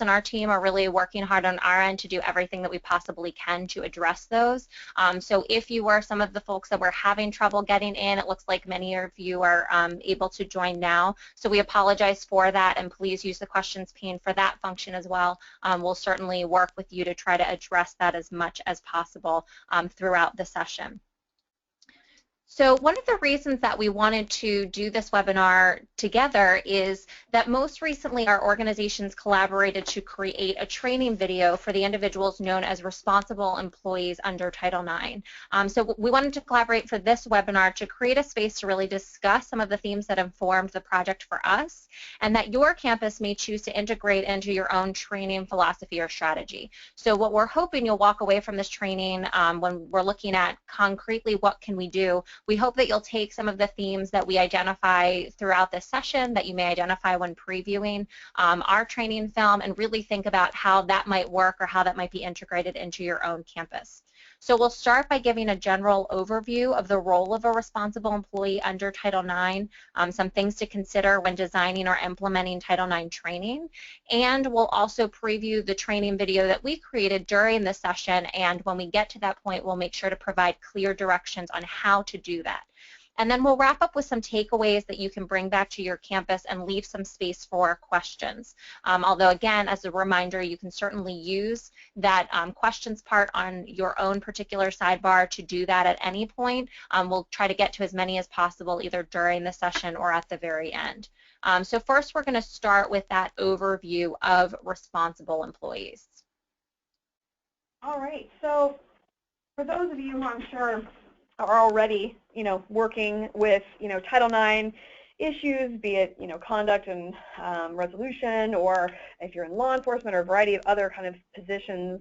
and our team are really working hard on our end to do everything that we possibly can to address those. So if you were some of the folks that were having trouble getting in, it looks like many of you are able to join now. So we apologize for that, and please use the questions pane for that function as well. We'll certainly work with you to try to address that as much as possible throughout the session. So one of the reasons that we wanted to do this webinar together is that most recently our organizations collaborated to create a training video for the individuals known as responsible employees under Title IX. So we wanted to collaborate for this webinar to create a space to really discuss some of the themes that informed the project for us, and that your campus may choose to integrate into your own training philosophy or strategy. So what we're hoping you'll walk away from this training when we're looking at concretely what can we do. We hope that you'll take some of the themes that we identify throughout this session, that you may identify when previewing our training film, and really think about how that might work or how that might be integrated into your own campus. So we'll start by giving a general overview of the role of a responsible employee under Title IX, some things to consider when designing or implementing Title IX training, and we'll also preview the training video that we created during the session, and when we get to that point, we'll make sure to provide clear directions on how to do that. And then we'll wrap up with some takeaways that you can bring back to your campus and leave some space for questions. Although, again, as a reminder, you can certainly use that questions part on your own particular sidebar to do that at any point. We'll try to get to as many as possible either during the session or at the very end. So first, we're going to start with that overview of responsible employees. All right. So for those of you who I'm sure are already, working with, Title IX issues, be it, conduct and resolution, or if you're in law enforcement or a variety of other kind of positions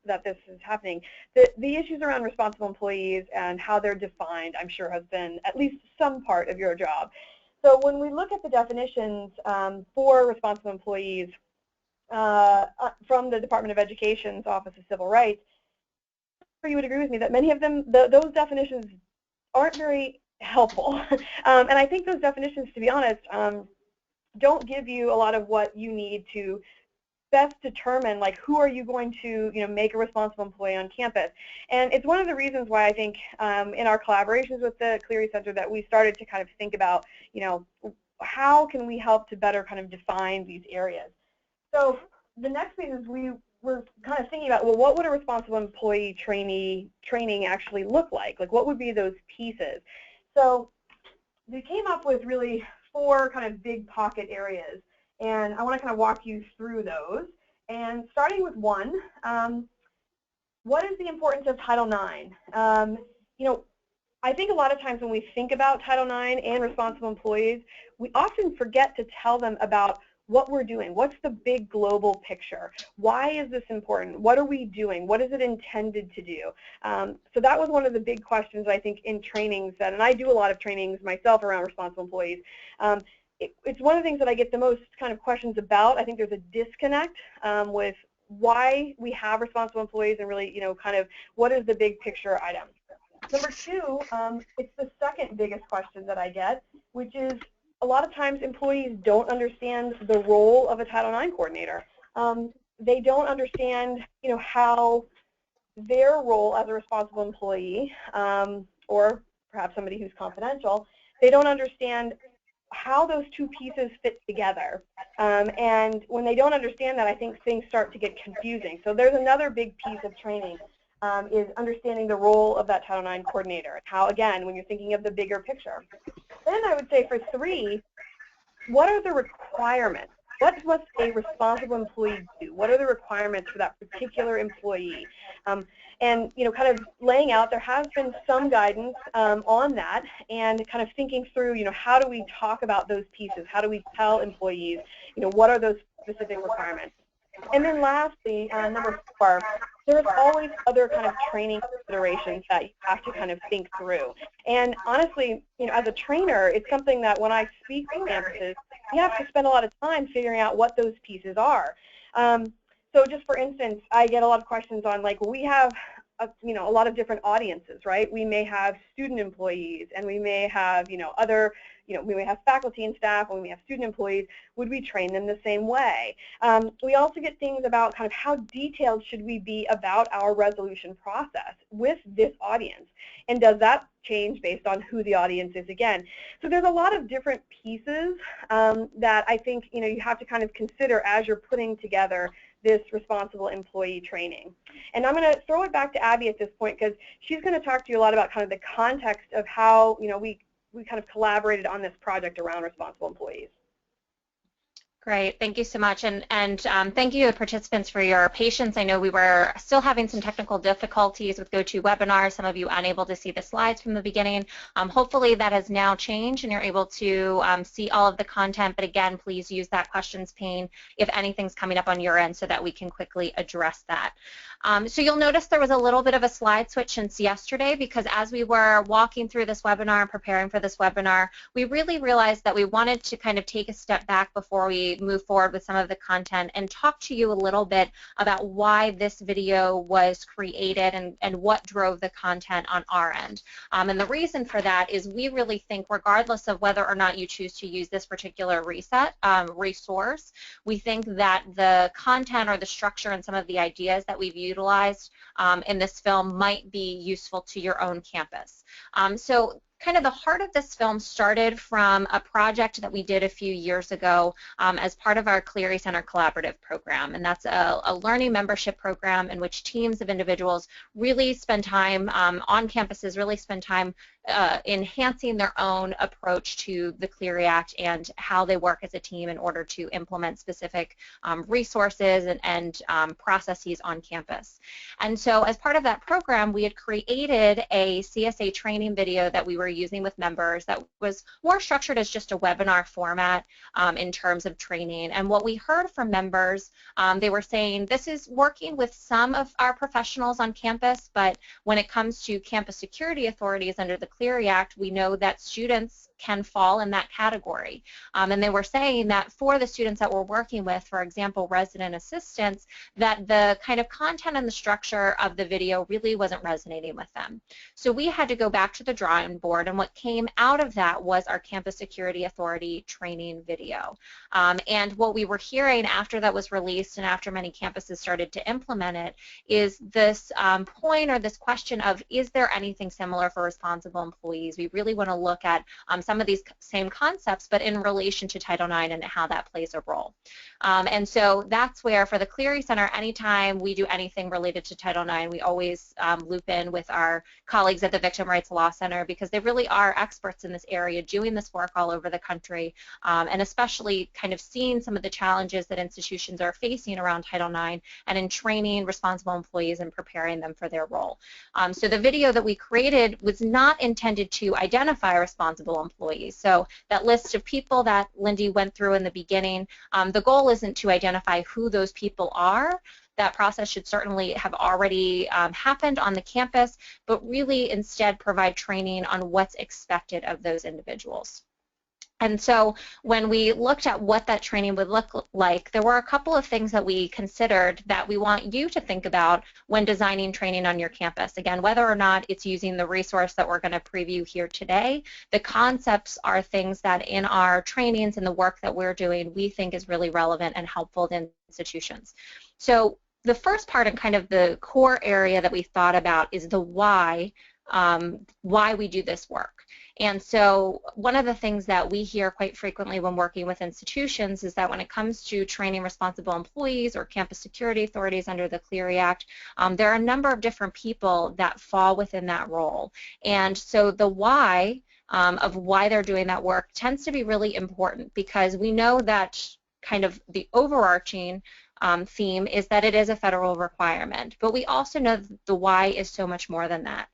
that this is happening, the issues around responsible employees and how they're defined, I'm sure, has been at least some part of your job. So when we look at the definitions for responsible employees from the Department of Education's Office of Civil Rights, you would agree with me that many of them, those definitions aren't very helpful. And I think those definitions, to be honest, don't give you a lot of what you need to best determine, like, who are you going to, make a responsible employee on campus. And it's one of the reasons why I think in our collaborations with the Clery Center that we started to kind of think about, how can we help to better kind of define these areas. So the next thing is we're kind of thinking about, well, what would a responsible employee training actually look like? Like, what would be those pieces? So we came up with really 4 kind of big pocket areas, and I want to kind of walk you through those. And starting with 1, what is the importance of Title IX? I think a lot of times when we think about Title IX and responsible employees, we often forget to tell them about what we're doing. What's the big global picture? Why is this important? What are we doing? What is it intended to do? So that was one of the big questions, I think, in trainings and I do a lot of trainings myself around responsible employees. It's one of the things that I get the most kind of questions about. I think there's a disconnect with why we have responsible employees and really, kind of what is the big picture item. Number 2, it's the second biggest question that I get, which is, a lot of times employees don't understand the role of a Title IX coordinator. They don't understand, how their role as a responsible employee, or perhaps somebody who's confidential, they don't understand how those 2 pieces fit together. And when they don't understand that, I think things start to get confusing. So there's another big piece of training. Is understanding the role of that Title IX coordinator, and how, again, when you're thinking of the bigger picture. Then I would say for 3, what are the requirements? What must a responsible employee do? What are the requirements for that particular employee? And, kind of laying out, there has been some guidance on that, and kind of thinking through, how do we talk about those pieces? How do we tell employees, what are those specific requirements? And then lastly, number 4, there's always other kind of training considerations that you have to kind of think through. And honestly, as a trainer, it's something that when I speak to campuses, you have to spend a lot of time figuring out what those pieces are. So just for instance, I get a lot of questions on, like, we have a lot of different audiences, right? We may have student employees, and we may have, other, when we have faculty and staff, when we have student employees, would we train them the same way? We also get things about kind of how detailed should we be about our resolution process with this audience, and does that change based on who the audience is again? So there's a lot of different pieces that I think you have to kind of consider as you're putting together this responsible employee training. And I'm going to throw it back to Abby at this point, because she's going to talk to you a lot about kind of the context of how we kind of collaborated on this project around responsible employees. Great, thank you so much, and thank you participants for your patience. I know we were still having some technical difficulties with GoToWebinar, some of you unable to see the slides from the beginning. Hopefully that has now changed and you're able to see all of the content, but again, please use that questions pane if anything's coming up on your end so that we can quickly address that. So you'll notice there was a little bit of a slide switch since yesterday, because as we were walking through this webinar and preparing for this webinar, we really realized that we wanted to kind of take a step back before we move forward with some of the content and talk to you a little bit about why this video was created and what drove the content on our end. And the reason for that is we really think, regardless of whether or not you choose to use this particular resource, we think that the content or the structure and some of the ideas that we've utilized in this film might be useful to your own campus. So kind of the heart of this film started from a project that we did a few years ago as part of our Clery Center Collaborative program, and that's a learning membership program in which teams of individuals really spend time on campuses, really spend time enhancing their own approach to the Clery Act and how they work as a team in order to implement specific resources and processes on campus. And so as part of that program, we had created a CSA training video that we were using with members that was more structured as just a webinar format in terms of training. And what we heard from members, they were saying this is working with some of our professionals on campus, but when it comes to campus security authorities under the Clery Act, we know that students can fall in that category. And they were saying that for the students that we're working with, for example, resident assistants, that the kind of content and the structure of the video really wasn't resonating with them. So we had to go back to the drawing board, and what came out of that was our Campus Security Authority training video. And what we were hearing after that was released and after many campuses started to implement it is this point or this question of, is there anything similar for responsible employees? We really want to look at some of these same concepts, but in relation to Title IX and how that plays a role. And so that's where, for the Clery Center, anytime we do anything related to Title IX, we always loop in with our colleagues at the Victim Rights Law Center, because they really are experts in this area, doing this work all over the country, and especially kind of seeing some of the challenges that institutions are facing around Title IX and in training responsible employees and preparing them for their role. So the video that we created was not intended to identify responsible employees. So that list of people that Lindy went through in the beginning, the goal isn't to identify who those people are. That process should certainly have already happened on the campus, but really instead provide training on what's expected of those individuals. And so when we looked at what that training would look like, there were a couple of things that we considered that we want you to think about when designing training on your campus. Again, whether or not it's using the resource that we're going to preview here today, the concepts are things that in our trainings and the work that we're doing, we think is really relevant and helpful to institutions. So the first part and kind of the core area that we thought about is the why we do this work. And so one of the things that we hear quite frequently when working with institutions is that when it comes to training responsible employees or campus security authorities under the Clery Act, there are a number of different people that fall within that role. And so the why of why they're doing that work tends to be really important, because we know that kind of the overarching theme is that it is a federal requirement, but we also know that the why is so much more than that.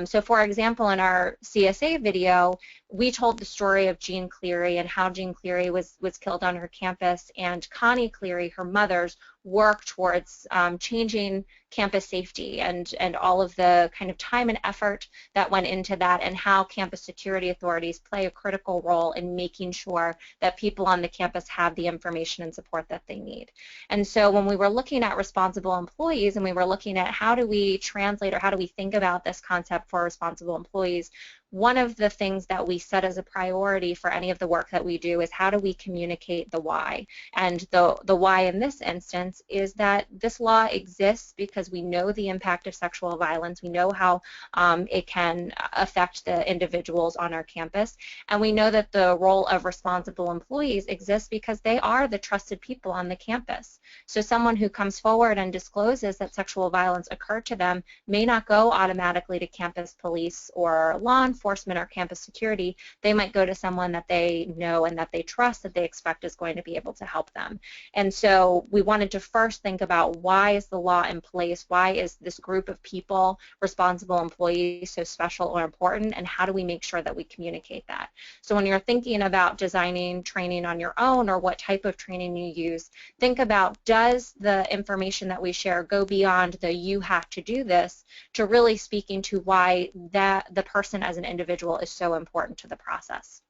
So for example, in our CSA video, we told the story of Jean Clery and how Jean Clery was killed on her campus, and Connie Clery, her mother's work towards changing campus safety and all of the kind of time and effort that went into that, and how campus security authorities play a critical role in making sure that people on the campus have the information and support that they need. And so when we were looking at responsible employees and we were looking at how do we translate or how do we think about this concept for responsible employees, one of the things that we set as a priority for any of the work that we do is how do we communicate the why. And the why in this instance is that this law exists because we know the impact of sexual violence. We know how it can affect the individuals on our campus. And we know that the role of responsible employees exists because they are the trusted people on the campus. So someone who comes forward and discloses that sexual violence occurred to them may not go automatically to campus police or law enforcement or campus security. They might go to someone that they know and that they trust, that they expect is going to be able to help them. And so we wanted to first think about, why is the law in place? Why is this group of people, responsible employees, so special or important? And how do we make sure that we communicate that? So when you're thinking about designing training on your own, or what type of training you use, think about, does the information that we share go beyond the you have to do this, to really speaking to why that the person as an individual is so important to the process.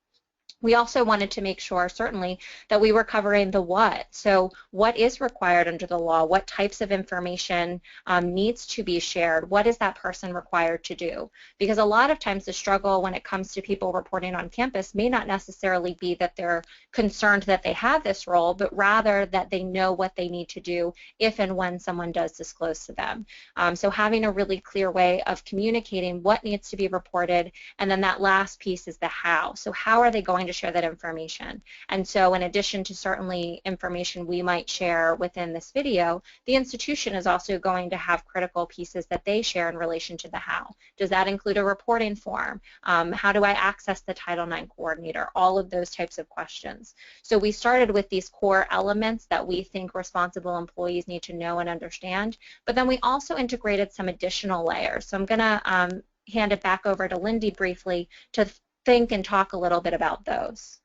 We also wanted to make sure, certainly, that we were covering the what. So what is required under the law? What types of information needs to be shared? What is that person required to do? Because a lot of times the struggle when it comes to people reporting on campus may not necessarily be that they're concerned that they have this role, but rather that they know what they need to do if and when someone does disclose to them. So having a really clear way of communicating what needs to be reported, and then that last piece is the how. So how are they going to share that information? And so in addition to certainly information we might share within this video, the institution is also going to have critical pieces that they share in relation to the how. Does that include a reporting form? How do I access the Title IX coordinator? All of those types of questions. So we started with these core elements that we think responsible employees need to know and understand, but then we also integrated some additional layers. So I'm going to hand it back over to Lindy briefly to think and talk a little bit about those.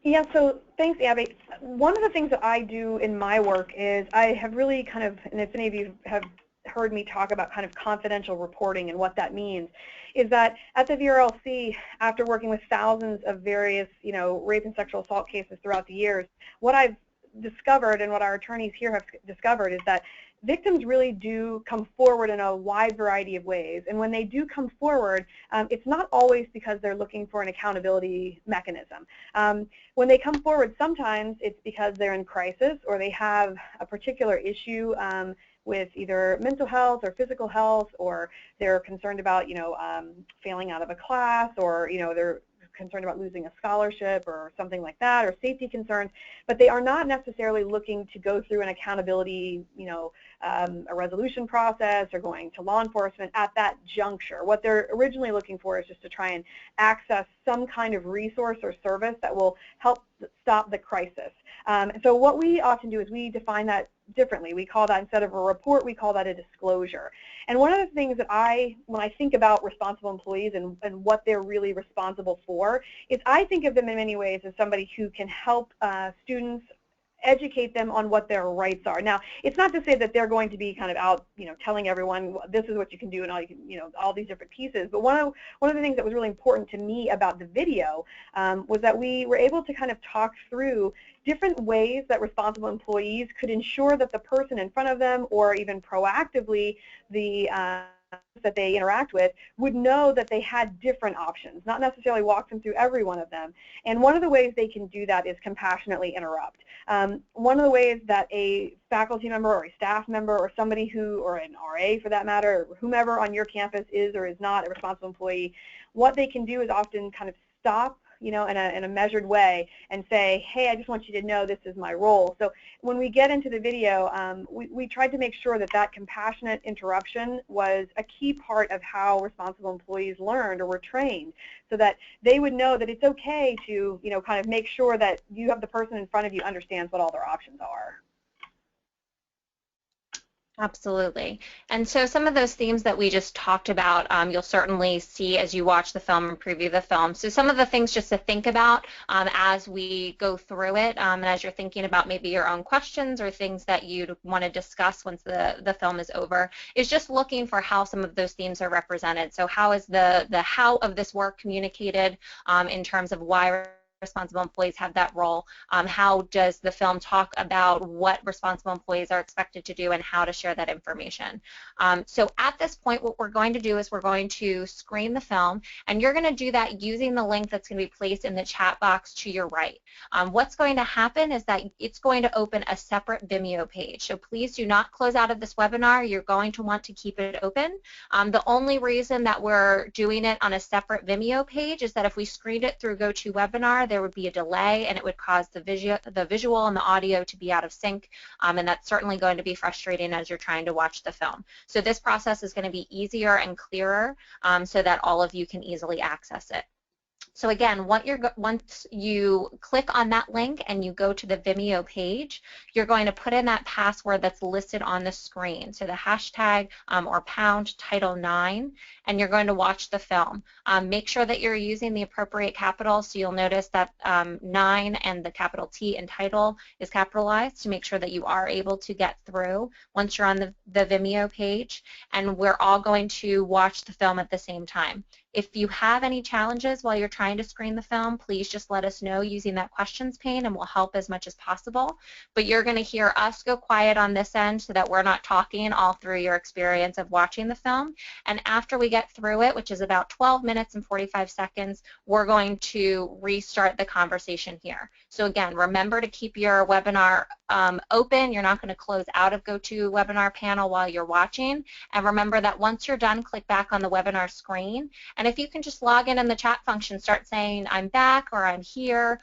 Yeah, so thanks, Abby. One of the things that I do in my work is I have really kind of, and if any of you have heard me talk about kind of confidential reporting and what that means, is that at the VRLC, after working with thousands of various, rape and sexual assault cases throughout the years, what I've discovered and what our attorneys here have discovered is that victims really do come forward in a wide variety of ways. And when they do come forward, it's not always because they're looking for an accountability mechanism. When they come forward, sometimes it's because they're in crisis, or they have a particular issue with either mental health or physical health, or they're concerned about, failing out of a class, or, they're concerned about losing a scholarship or something like that, or safety concerns, but they are not necessarily looking to go through an accountability, a resolution process, or going to law enforcement at that juncture. What they're originally looking for is just to try and access some kind of resource or service that will help stop the crisis. So what we often do is we define that differently. We call that, instead of a report, we call that a disclosure. And one of the things that when I think about responsible employees and what they're really responsible for, is I think of them in many ways as somebody who can help students, educate them on what their rights are. Now, it's not to say that they're going to be kind of out, telling everyone this is what you can do and all you can, all these different pieces. But one of the things that was really important to me about the video was that we were able to kind of talk through different ways that responsible employees could ensure that the person in front of them, or even proactively the that they interact with, would know that they had different options, not necessarily walk them through every one of them. And one of the ways they can do that is compassionately interrupt. One of the ways that a faculty member or a staff member or somebody who, or an RA for that matter, or whomever on your campus is or is not a responsible employee, what they can do is often kind of stop, in a measured way, and say, hey, I just want you to know this is my role. So when we get into the video, we tried to make sure that that compassionate interruption was a key part of how responsible employees learned or were trained, so that they would know that it's okay to, kind of make sure that you have the person in front of you understands what all their options are. Absolutely. And so some of those themes that we just talked about, you'll certainly see as you watch the film and preview the film. So some of the things just to think about as we go through it, and as you're thinking about maybe your own questions or things that you'd want to discuss once the film is over, is just looking for how some of those themes are represented. So how is the how of this work communicated in terms of why responsible employees have that role? How does the film talk about what responsible employees are expected to do and how to share that information? So at this point, what we're going to do is we're going to screen the film, and you're going to do that using the link that's going to be placed in the chat box to your right. What's going to happen is that it's going to open a separate Vimeo page. So please do not close out of this webinar. You're going to want to keep it open. The only reason that we're doing it on a separate Vimeo page is that if we screened it through GoToWebinar, there would be a delay and it would cause the visual and the audio to be out of sync, and that's certainly going to be frustrating as you're trying to watch the film. So this process is going to be easier and clearer so that all of you can easily access it. So again, once you click on that link and you go to the Vimeo page, you're going to put in that password that's listed on the screen. So the hashtag or pound title 9, and you're going to watch the film. Make sure that you're using the appropriate capitals, so you'll notice that 9 and the capital T in title is capitalized to make sure that you are able to get through once you're on the Vimeo page, and we're all going to watch the film at the same time. If you have any challenges while you're trying to screen the film, please just let us know using that questions pane and we'll help as much as possible. But you're going to hear us go quiet on this end so that we're not talking all through your experience of watching the film. And after we get through it, which is about 12 minutes and 45 seconds, we're going to restart the conversation here. So again, remember to keep your webinar open. You're not going to close out of GoToWebinar panel while you're watching. And remember that once you're done, click back on the webinar screen. And if you can just log in the chat function, start saying I'm back or I'm here,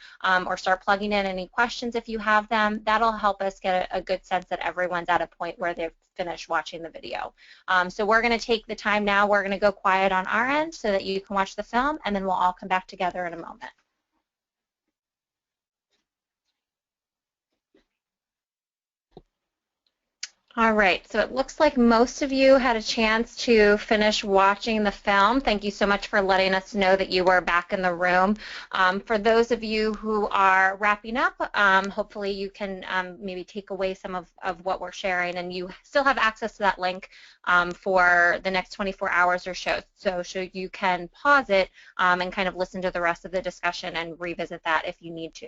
or start plugging in any questions if you have them, that'll help us get a good sense that everyone's at a point where they've finished watching the video. So we're going to take the time now. We're going to go quiet on our end so that you can watch the film, and then we'll all come back together in a moment. All right, so it looks like most of you had a chance to finish watching the film. Thank you so much for letting us know that you were back in the room. For those of you who are wrapping up, hopefully you can maybe take away some of what we're sharing, and you still have access to that link for the next 24 hours or so you can pause it and kind of listen to the rest of the discussion and revisit that if you need to.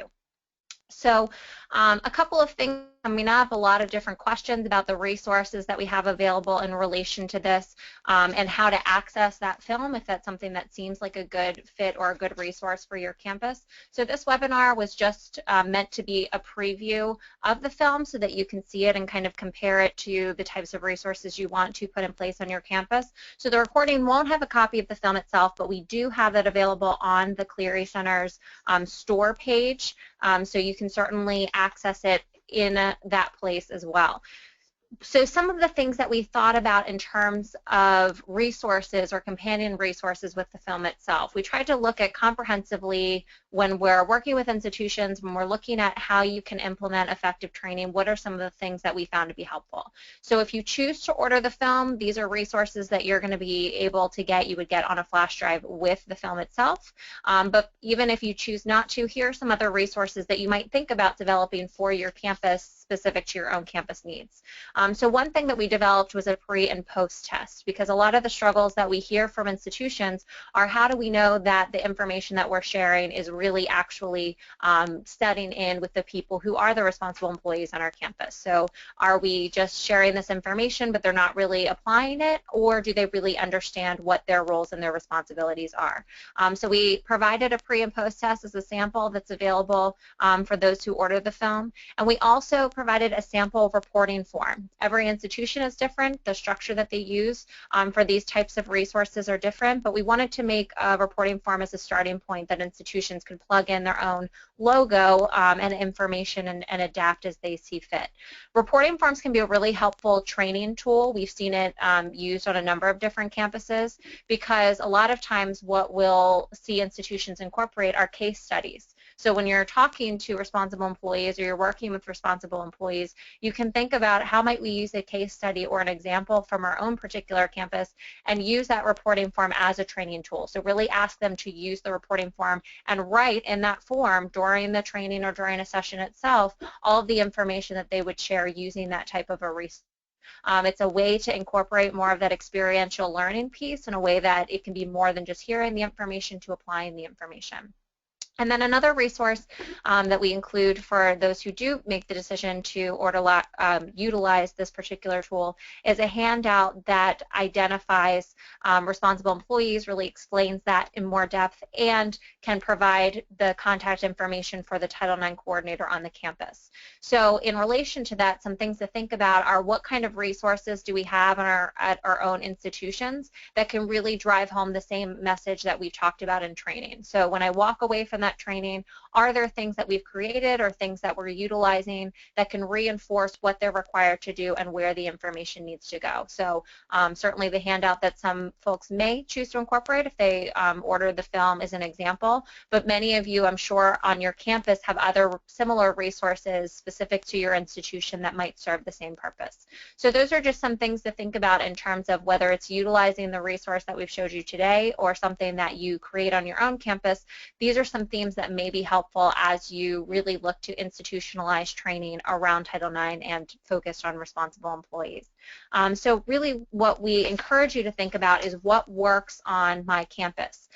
So a couple of things coming up, a lot of different questions about the resources that we have available in relation to this and how to access that film if that's something that seems like a good fit or a good resource for your campus. So this webinar was just meant to be a preview of the film so that you can see it and kind of compare it to the types of resources you want to put in place on your campus. So the recording won't have a copy of the film itself, but we do have that available on the Clery Center's store page, so you can certainly access it in that place as well. So some of the things that we thought about in terms of resources or companion resources with the film itself, we tried to look at comprehensively when we're working with institutions, when we're looking at how you can implement effective training, what are some of the things that we found to be helpful. So if you choose to order the film, these are resources that you're going to be able to get, you would get on a flash drive with the film itself. But even if you choose not to, here are some other resources that you might think about developing for your campus specific to your own campus needs. So one thing that we developed was a pre and post test, because a lot of the struggles that we hear from institutions are how do we know that the information that we're sharing is really actually setting in with the people who are the responsible employees on our campus. So are we just sharing this information but they're not really applying it, or do they really understand what their roles and their responsibilities are? So we provided a pre and post test as a sample that's available for those who order the film, and we also provided a sample reporting form. Every institution is different. The structure that they use for these types of resources are different, but we wanted to make a reporting form as a starting point that institutions could plug in their own logo and information and adapt as they see fit. Reporting forms can be a really helpful training tool. We've seen it used on a number of different campuses because a lot of times what we'll see institutions incorporate are case studies. So when you're talking to responsible employees or you're working with responsible employees, you can think about how might we use a case study or an example from our own particular campus and use that reporting form as a training tool. So really ask them to use the reporting form and write in that form during the training or during a session itself all of the information that they would share using that type of a resource. It's a way to incorporate more of that experiential learning piece in a way that it can be more than just hearing the information to applying the information. And then another resource that we include for those who do make the decision to utilize this particular tool is a handout that identifies responsible employees, really explains that in more depth, and can provide the contact information for the Title IX coordinator on the campus. So in relation to that, some things to think about are what kind of resources do we have at our own institutions that can really drive home the same message that we talked about in training. So when I walk away from that training, are there things that we've created or things that we're utilizing that can reinforce what they're required to do and where the information needs to go? So certainly the handout that some folks may choose to incorporate if they order the film is an example, but many of you, I'm sure, on your campus have other similar resources specific to your institution that might serve the same purpose. So those are just some things to think about in terms of whether it's utilizing the resource that we've showed you today or something that you create on your own campus. These are some themes that may be helpful as you really look to institutionalize training around Title IX and focused on responsible employees. So really what we encourage you to think about is what works on my campus,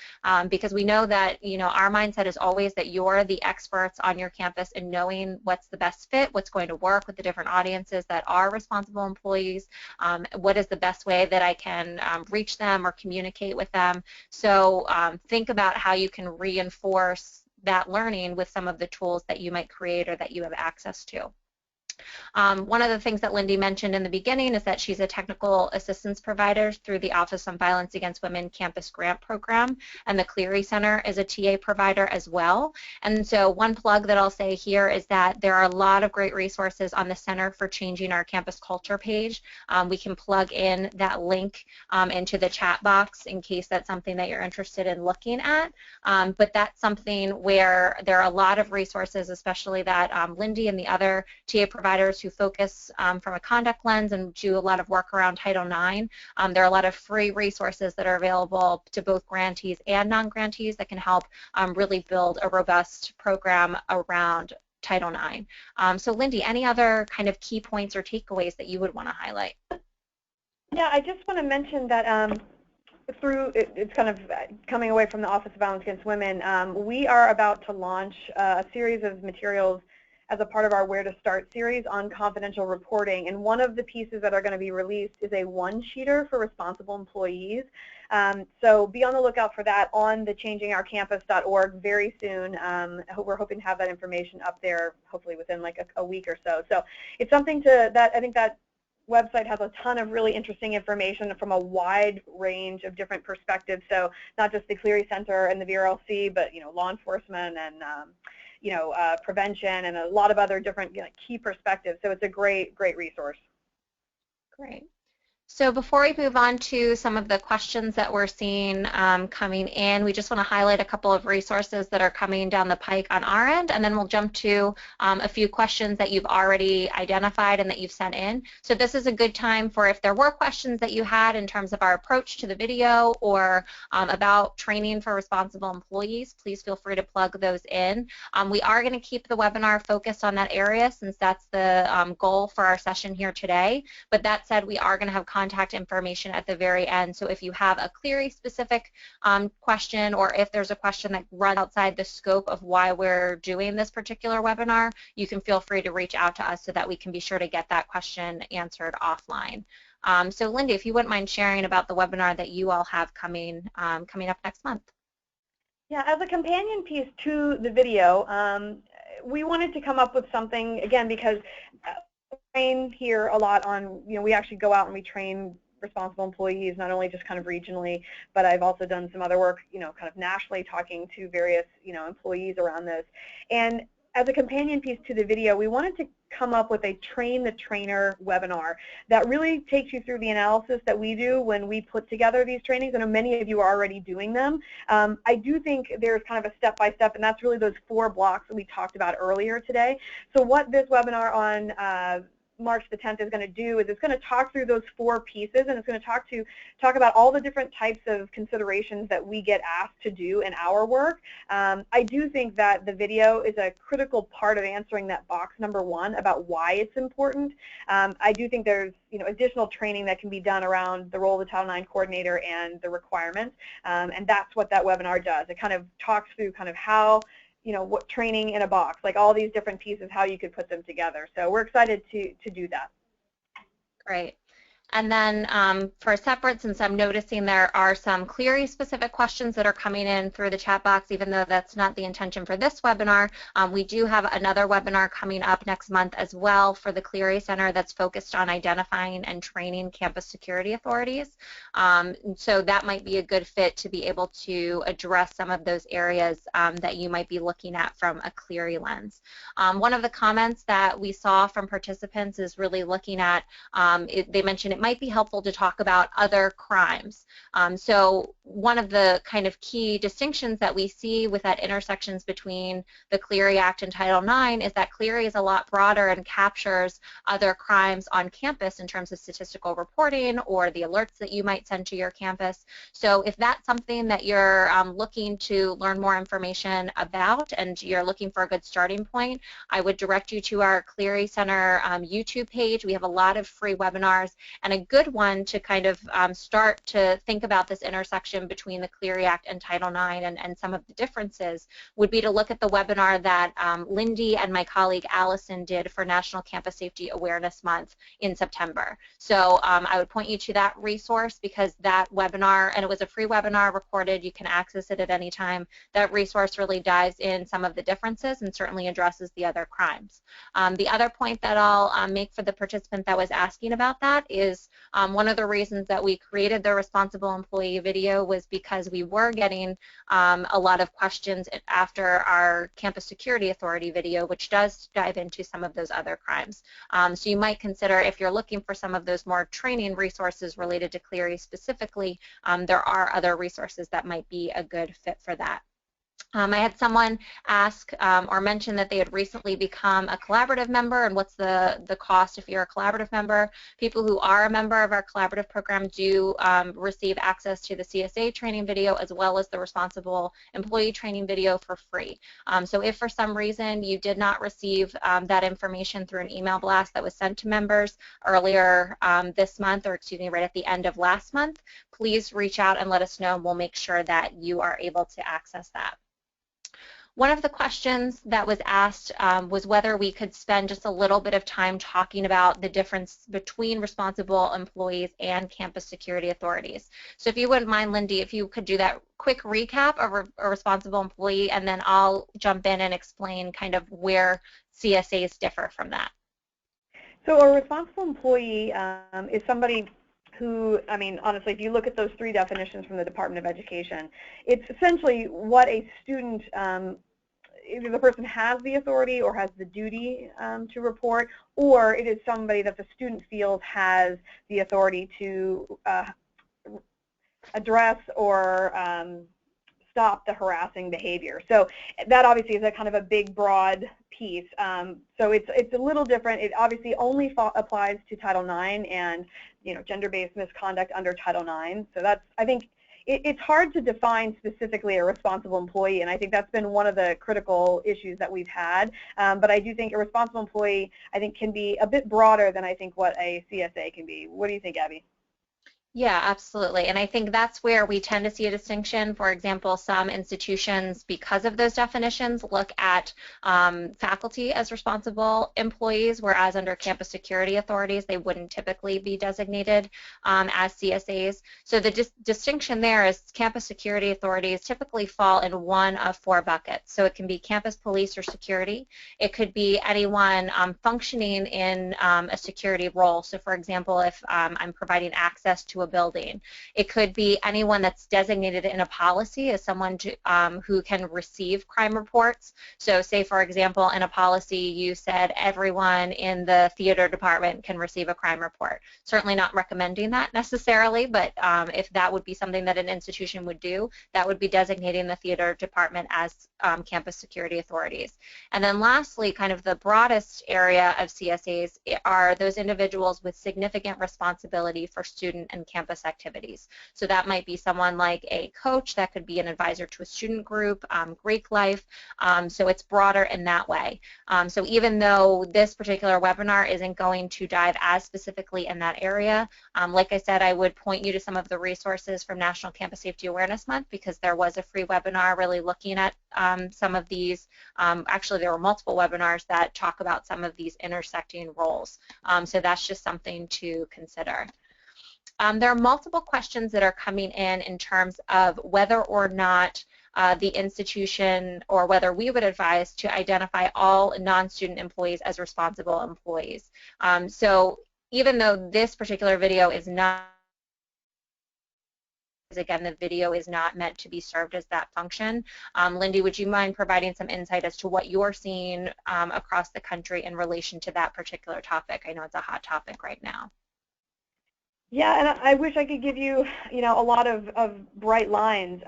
because we know that, you know, our mindset is always that you're the experts on your campus in knowing what's the best fit, what's going to work with the different audiences that are responsible employees, what is the best way that I can reach them or communicate with them. So think about how you can reinforce that learning with some of the tools that you might create or that you have access to. One of the things that Lindy mentioned in the beginning is that she's a technical assistance provider through the Office on Violence Against Women Campus Grant Program, and the Clery Center is a TA provider as well. And so one plug that I'll say here is that there are a lot of great resources on the Center for Changing Our Campus Culture page. We can plug in that link into the chat box in case that's something that you're interested in looking at. But that's something where there are a lot of resources, especially that Lindy and the other TA providers who focus from a conduct lens and do a lot of work around Title IX. There are a lot of free resources that are available to both grantees and non-grantees that can help really build a robust program around Title IX. So Lindy, any other kind of key points or takeaways that you would want to highlight? Yeah, I just want to mention that it's kind of coming away from the Office of Violence Against Women, we are about to launch a series of materials as a part of our Where to Start series on confidential reporting. And one of the pieces that are going to be released is a one-sheeter for responsible employees. So be on the lookout for that on the changingourcampus.org very soon. We're hoping to have that information up there hopefully within like a week or so. So it's something that I think that website has a ton of really interesting information from a wide range of different perspectives. So not just the Clery Center and the VRLC, but law enforcement and prevention and a lot of other different key perspectives. So it's a great resource. Great. So before we move on to some of the questions that we're seeing coming in, we just want to highlight a couple of resources that are coming down the pike on our end, and then we'll jump to a few questions that you've already identified and that you've sent in. So this is a good time for if there were questions that you had in terms of our approach to the video or about training for responsible employees, please feel free to plug those in. We are going to keep the webinar focused on that area since that's the goal for our session here today. But that said, we are going to have contact information at the very end. So if you have a Clery specific question, or if there's a question that runs outside the scope of why we're doing this particular webinar, you can feel free to reach out to us so that we can be sure to get that question answered offline. So Lindy, if you wouldn't mind sharing about the webinar that you all have coming up next month. Yeah, as a companion piece to the video, we wanted to come up with something, again, because train here a lot on, we actually go out and we train responsible employees, not only just kind of regionally, but I've also done some other work, kind of nationally talking to various, employees around this. And as a companion piece to the video, we wanted to come up with a Train the Trainer webinar that really takes you through the analysis that we do when we put together these trainings. I know many of you are already doing them. I do think there's kind of a step-by-step, and that's really those 4 blocks that we talked about earlier today. So what this webinar on March the 10th is going to do is it's going to talk through those 4 pieces, and it's going to talk about all the different types of considerations that we get asked to do in our work. I do think that the video is a critical part of answering that box number 1 about why it's important. I do think there's additional training that can be done around the role of the Title IX coordinator and the requirements, and that's what that webinar does. It kind of talks through kind of how what training in a box, like all these different pieces, how you could put them together. So we're excited to do that. Great. And then for separate, since I'm noticing there are some Clery specific questions that are coming in through the chat box, even though that's not the intention for this webinar, we do have another webinar coming up next month as well for the Clery Center that's focused on identifying and training campus security authorities. So that might be a good fit to be able to address some of those areas that you might be looking at from a Clery lens. One of the comments that we saw from participants is really looking at, they mentioned it might be helpful to talk about other crimes. So one of the kind of key distinctions that we see with that intersections between the Clery Act and Title IX is that Clery is a lot broader and captures other crimes on campus in terms of statistical reporting or the alerts that you might send to your campus. So if that's something that you're looking to learn more information about and you're looking for a good starting point, I would direct you to our Clery Center YouTube page. We have a lot of free webinars, and a good one to kind of start to think about this intersection between the Clery Act and Title IX and some of the differences would be to look at the webinar that Lindy and my colleague Allison did for National Campus Safety Awareness Month in September. So I would point you to that resource because that webinar, and it was a free webinar recorded, you can access it at any time. That resource really dives in some of the differences and certainly addresses the other crimes. The other point that I'll make for the participant that was asking about that is one of the reasons that we created the responsible employee video was because we were getting a lot of questions after our campus security authority video, which does dive into some of those other crimes. So you might consider, if you're looking for some of those more training resources related to Clery specifically, there are other resources that might be a good fit for that. I had someone ask or mention that they had recently become a collaborative member, and what's the cost if you're a collaborative member. People who are a member of our collaborative program do receive access to the CSA training video as well as the responsible employee training video for free. So if for some reason you did not receive that information through an email blast that was sent to members earlier this month, or excuse me, right at the end of last month, please reach out and let us know, and we'll make sure that you are able to access that. One of the questions that was asked was whether we could spend just a little bit of time talking about the difference between responsible employees and campus security authorities. So if you wouldn't mind, Lindy, if you could do that quick recap of a responsible employee, and then I'll jump in and explain kind of where CSAs differ from that. So a responsible employee is somebody who, I mean, honestly, if you look at those three definitions from the Department of Education, it's essentially what a student, either the person has the authority or has the duty to report, or it is somebody that the student feels has the authority to address or stop the harassing behavior. So that obviously is a kind of a big, broad piece. So it's a little different. It obviously only applies to Title IX and gender-based misconduct under Title IX. So that's, I think, it's hard to define specifically a responsible employee, and I think that's been one of the critical issues that we've had. But I do think a responsible employee, I think, can be a bit broader than I think what a CSA can be. What do you think, Abby? Yeah, absolutely. And I think that's where we tend to see a distinction. For example, some institutions, because of those definitions, look at faculty as responsible employees, whereas under campus security authorities, they wouldn't typically be designated as CSAs. So the distinction there is campus security authorities typically fall in one of four buckets. So it can be campus police or security. It could be anyone functioning in a security role. So for example, if I'm providing access to a building. It could be anyone that's designated in a policy as someone who can receive crime reports. So say, for example, in a policy you said everyone in the theater department can receive a crime report. Certainly not recommending that necessarily, but if that would be something that an institution would do, that would be designating the theater department as campus security authorities. And then lastly, kind of the broadest area of CSAs are those individuals with significant responsibility for student and on-campus activities. So that might be someone like a coach, that could be an advisor to a student group, Greek life, so it's broader in that way. So even though this particular webinar isn't going to dive as specifically in that area, like I said, I would point you to some of the resources from National Campus Safety Awareness Month, because there was a free webinar really looking at some of these. Actually, there were multiple webinars that talk about some of these intersecting roles. So that's just something to consider. There are multiple questions that are coming in terms of whether or not the institution, or whether we would advise to identify all non-student employees as responsible employees. So even though this particular video is not, again, the video is not meant to be served as that function. Lindy, would you mind providing some insight as to what you're seeing across the country in relation to that particular topic? I know it's a hot topic right now. Yeah, and I wish I could give you, a lot of bright lines.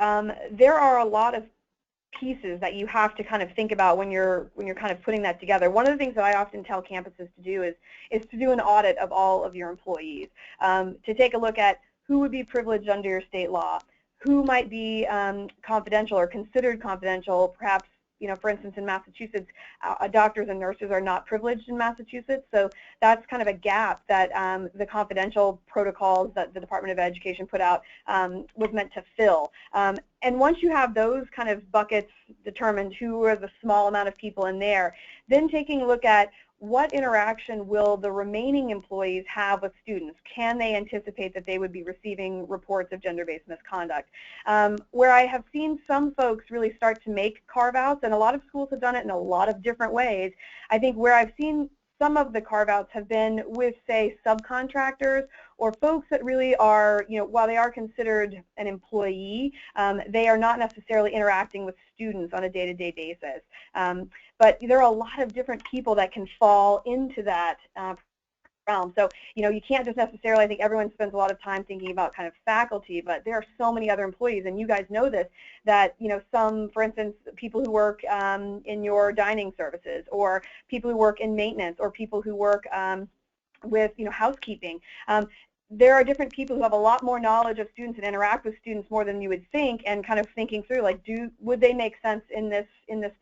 There are a lot of pieces that you have to kind of think about when you're kind of putting that together. One of the things that I often tell campuses to do is to do an audit of all of your employees, to take a look at who would be privileged under your state law, who might be confidential or considered confidential. Perhaps, for instance, in Massachusetts, doctors and nurses are not privileged in Massachusetts, so that's kind of a gap that the confidential protocols that the Department of Education put out was meant to fill. And once you have those kind of buckets determined, who are the small amount of people in there, then taking a look at what interaction will the remaining employees have with students? Can they anticipate that they would be receiving reports of gender-based misconduct? Where I have seen some folks really start to make carve-outs, and a lot of schools have done it in a lot of different ways, I think where I've seen some of the carve-outs have been with, say, subcontractors or folks that really are, while they are considered an employee, they are not necessarily interacting with students on a day-to-day basis. But there are a lot of different people that can fall into that realm. So, you can't just necessarily, I think everyone spends a lot of time thinking about kind of faculty, but there are so many other employees, and you guys know this, that, some, for instance, people who work in your dining services, or people who work in maintenance, or people who work with, housekeeping. There are different people who have a lot more knowledge of students and interact with students more than you would think, and kind of thinking through, like, would they make sense in this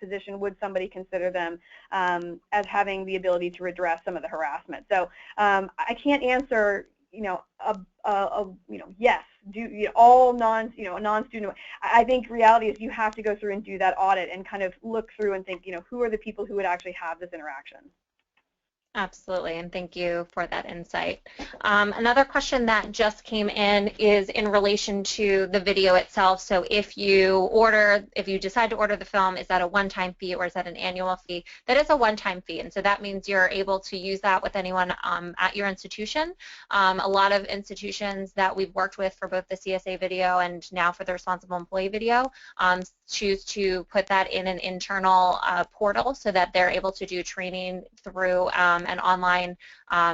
position? Would somebody consider them as having the ability to redress some of the harassment? So I can't answer, yes, all non-student. I think reality is you have to go through and do that audit and kind of look through and think, who are the people who would actually have this interaction? Absolutely, and thank you for that insight. Another question that just came in is in relation to the video itself. So if you decide to order the film, is that a one-time fee or is that an annual fee? That is a one-time fee, and so that means you're able to use that with anyone at your institution. A lot of institutions that we've worked with for both the CSA video and now for the responsible employee video choose to put that in an internal portal so that they're able to do training through an online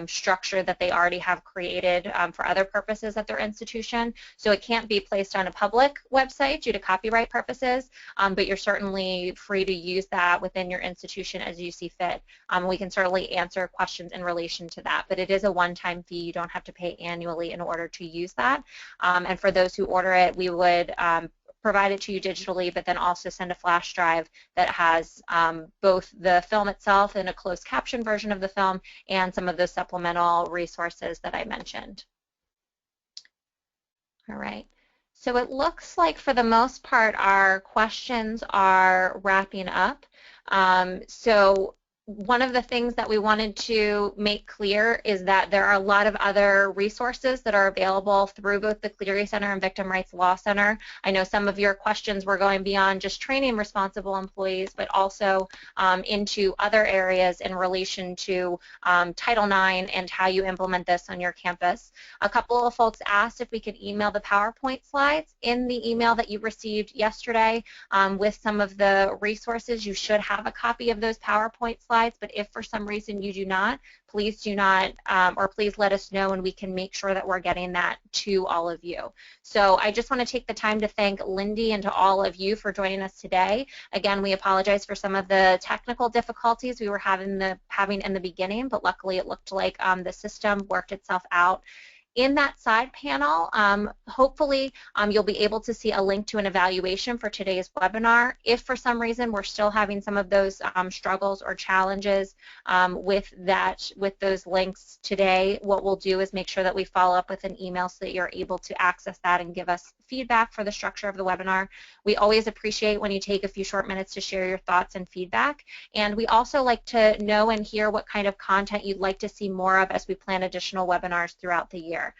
structure that they already have created for other purposes at their institution. So it can't be placed on a public website due to copyright purposes, but you're certainly free to use that within your institution as you see fit. We can certainly answer questions in relation to that, but it is a one-time fee. You don't have to pay annually in order to use that. And for those who order it, we would provide it to you digitally, but then also send a flash drive that has both the film itself and a closed caption version of the film and some of those supplemental resources that I mentioned. All right. So it looks like for the most part our questions are wrapping up. So one of the things that we wanted to make clear is that there are a lot of other resources that are available through both the Clery Center and Victim Rights Law Center. I know some of your questions were going beyond just training responsible employees, but also into other areas in relation to Title IX and how you implement this on your campus. A couple of folks asked if we could email the PowerPoint slides. In the email that you received yesterday with some of the resources, you should have a copy of those PowerPoint slides. But if for some reason you do not, please do not, or please let us know and we can make sure that we're getting that to all of you. So I just want to take the time to thank Lindy and to all of you for joining us today. Again, we apologize for some of the technical difficulties we were having in the beginning, but luckily it looked like the system worked itself out. In that side panel, hopefully you'll be able to see a link to an evaluation for today's webinar. If for some reason we're still having some of those struggles or challenges with those links today, what we'll do is make sure that we follow up with an email so that you're able to access that and give us feedback for the structure of the webinar. We always appreciate when you take a few short minutes to share your thoughts and feedback. And we also like to know and hear what kind of content you'd like to see more of as we plan additional webinars throughout the year.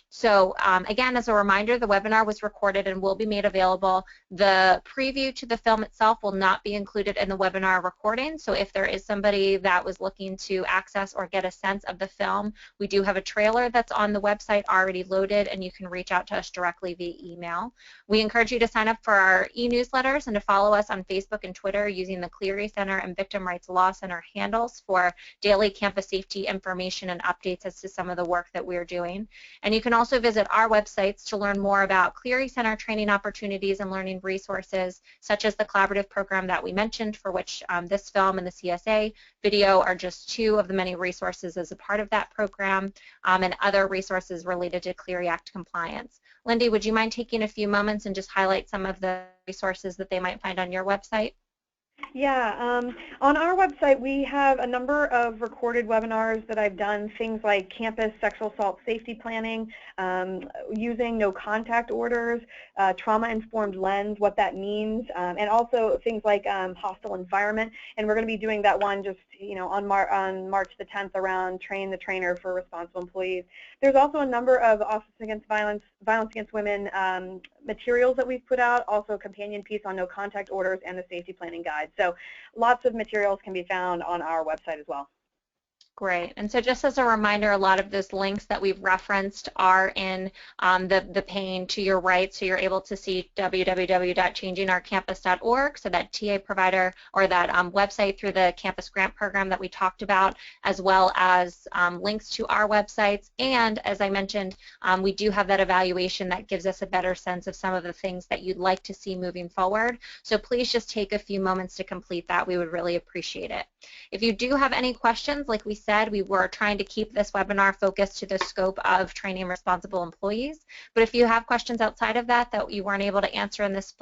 So again, as a reminder, the webinar was recorded and will be made available. The preview to the film itself will not be included in the webinar recording. So if there is somebody that was looking to access or get a sense of the film, we do have a trailer that's on the website already loaded, and you can reach out to us directly via email. We encourage you to sign up for our e-newsletters and to follow us on Facebook and Twitter using the Clery Center and Victim Rights Law Center handles for daily campus safety information and updates as to some of the work that we're doing. And you can also visit our websites to learn more about Clery Center training opportunities and learning resources, such as the collaborative program that we mentioned, for which this film and the CSA video are just two of the many resources as a part of that program, and other resources related to Clery Act compliance. Lindy, would you mind taking a few moments and just highlight some of the resources that they might find on your website? Yeah, on our website we have a number of recorded webinars that I've done, things like campus sexual assault safety planning, using no contact orders, trauma-informed lens, what that means, and also things like hostile environment. And we're going to be doing that one just, on March the 10th around train the trainer for responsible employees. There's also a number of Office Against Violence Against Women materials that we've put out, also a companion piece on no contact orders and the safety planning guide. So lots of materials can be found on our website as well. Great. And so just as a reminder, a lot of those links that we've referenced are in the pane to your right, so you're able to see www.changingourcampus.org, so that TA provider or that website through the campus grant program that we talked about, as well as links to our websites. And as I mentioned, we do have that evaluation that gives us a better sense of some of the things that you'd like to see moving forward. So please just take a few moments to complete that. We would really appreciate it. If you do have any questions, like we said, we were trying to keep this webinar focused to the scope of training responsible employees. But if you have questions outside of that you weren't able to answer in this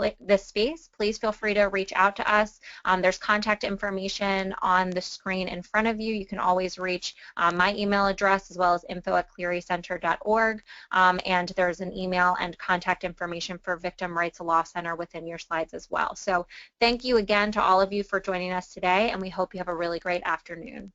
space, please feel free to reach out to us. There's contact information on the screen in front of you. You can always reach my email address as well as info@clerycenter.org. And there's an email and contact information for Victim Rights Law Center within your slides as well. So thank you again to all of you for joining us today, and we hope you have a really great afternoon.